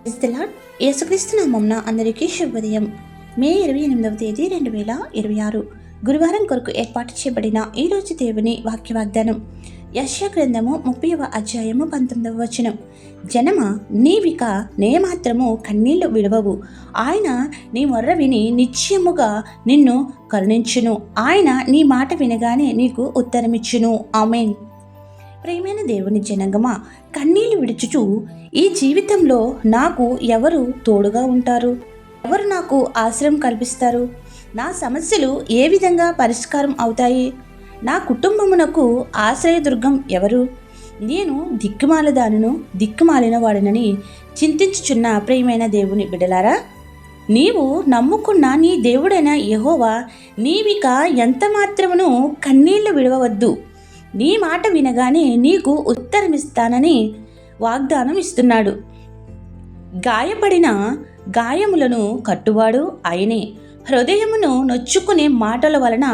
యేసుక్రీస్తు నామమున అందరికీ శుభోదయం. మే 28వ తేదీ 2026 గురువారం కొరకు ఏర్పాటు చేయబడిన ఈ రోజు దేవుని వాక్య వాగ్దానం యెషయా గ్రంథము 30వ అధ్యాయము 19వ వచనం. జనమా, నీవిక నే మాత్రము కన్నీళ్లు విడవవు. ఆయన నీ మొర్ర విని నిశ్చయముగా నిన్ను కరుణించును. ఆయన నీ మాట వినగానే నీకు ఉత్తరమిచ్చును. ఆమేన్. ప్రియమైన దేవుని జనంగమా, కన్నీళ్లు విడుచుచు ఈ జీవితంలో నాకు ఎవరు తోడుగా ఉంటారు? ఎవరు నాకు ఆశ్రయం కల్పిస్తారు? నా సమస్యలు ఏ విధంగా పరిష్కారం అవుతాయి? నా కుటుంబమునకు ఆశ్రయదుర్గం ఎవరు? నేను దిక్కుమాలిన వాడినని చింతించుచున్న ప్రియమైన దేవుని బిడ్డలారా, నీవు నమ్ముకున్న నీ దేవుడైన యెహోవా నీవిక ఎంత మాత్రమును కన్నీళ్లు విడవవద్దు. నీ మాట వినగానే నీకు ఉత్తరమిస్తానని వాగ్దానం ఇస్తున్నాడు. గాయపడిన గాయములను కట్టువాడు ఆయనే. హృదయమును నొచ్చుకునే మాటల వలన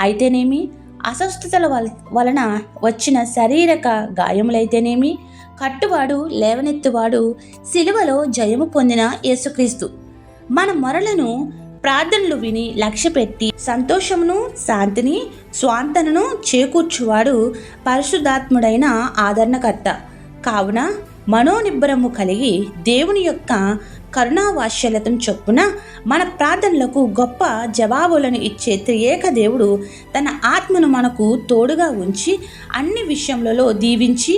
అయితేనేమి, అస్వస్థతల వలన వచ్చిన శారీరక గాయములైతేనేమి, కట్టువాడు లేవనెత్తువాడు సిలువలో జయము పొందిన యేసుక్రీస్తు. మన మొరలను ప్రార్థనలు విని లక్ష్యపెట్టి సంతోషమును, శాంతిని, స్వాంతనను చేకూర్చువాడు పరిశుద్ధాత్ముడైన ఆదరణకర్త. కావున మనోనిబ్బరము కలిగి దేవుని యొక్క కరుణావాత్సల్యతను చొప్పున మన ప్రార్థనలకు గొప్ప జవాబులను ఇచ్చే త్రియేక దేవుడు తన ఆత్మను మనకు తోడుగా ఉంచి అన్ని విషయములలో దీవించి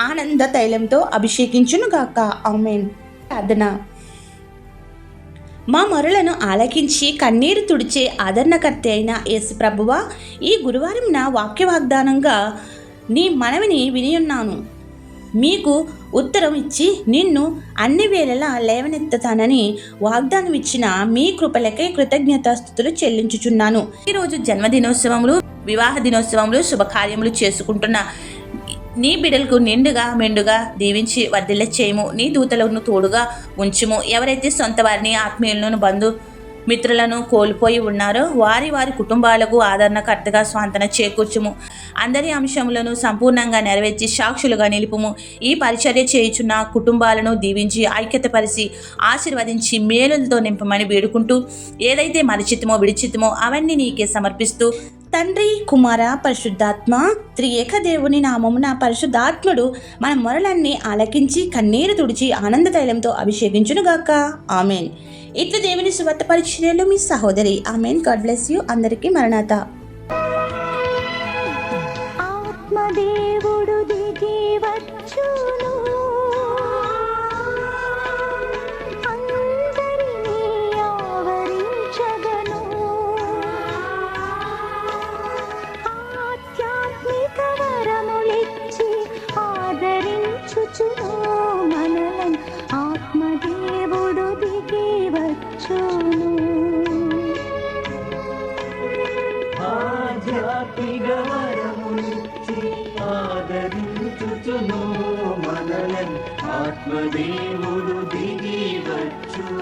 ఆనంద తైలంతో అభిషేకించునుగాక. ఆమేన్. ప్రార్థన. మా మొరలను ఆలకించి కన్నీరు తుడిచే ఆదరణకర్త అయిన యేసు ప్రభువా, ఈ గురువారం నా వాక్య వాగ్దానంగా నీ మనవిని వినియున్నాను. మీకు ఉత్తరం ఇచ్చి నిన్ను అన్ని వేళలా లేవనెత్తుతానని వాగ్దానం ఇచ్చిన మీ కృపలకై కృతజ్ఞతాస్తుతులు చెల్లించుచున్నాను. ఈరోజు జన్మదినోత్సవములు, వివాహ దినోత్సవములు, శుభకార్యములు చేసుకుంటున్న నీ బిడ్డలకు నిండుగా మెండుగా దీవించి వర్ధిల్ల చేయము. నీ దూతలను తోడుగా ఉంచుము. ఎవరైతే సొంత వారిని, ఆత్మీయులను, బంధు మిత్రులను కోల్పోయి ఉన్నారో వారి కుటుంబాలకు ఆదరణకర్తగా స్వాంతన చేకూర్చుము. అందరి అంశములను సంపూర్ణంగా నెరవేర్చి సాక్షులుగా నిలుపుము. ఈ పరిచర్య చేయుచున్న కుటుంబాలను దీవించి ఐక్యతపరిచి ఆశీర్వదించి మేలులతో నింపమని వేడుకుంటూ, ఏదైతే మరిచితమో విడిచితమో అవన్నీ నీకే సమర్పిస్తూ, తండ్రి, కుమార, పరిశుద్ధాత్మ త్రియేక దేవుని నామమున పరిశుద్ధాత్ముడు మన మొరలన్నీ ఆలకించి కన్నీరు తుడిచి ఆనంద తైలంతో అభిషేకించునుగాక. ఆమెన్. ఇట్లు దేవుని సువార్త పరిచర్యలో మీ సహోదరి. ఆమెన్. God bless you. అందరికీ మరణాత. ఆత్మదేవుడు దిగి వచ్చును, అందరినీ ఆవరించగను. ఆధ్యాత్మిక వరములిచ్చి ఆదరించుచును మనలను. ఆత్మదేవుడు దిగి వచ్చును. ఆధ్యాత్మిక వరములిచ్చి ఆదరించుచును మనలను. ఆత్మదేవుడు దిగి వచ్చును.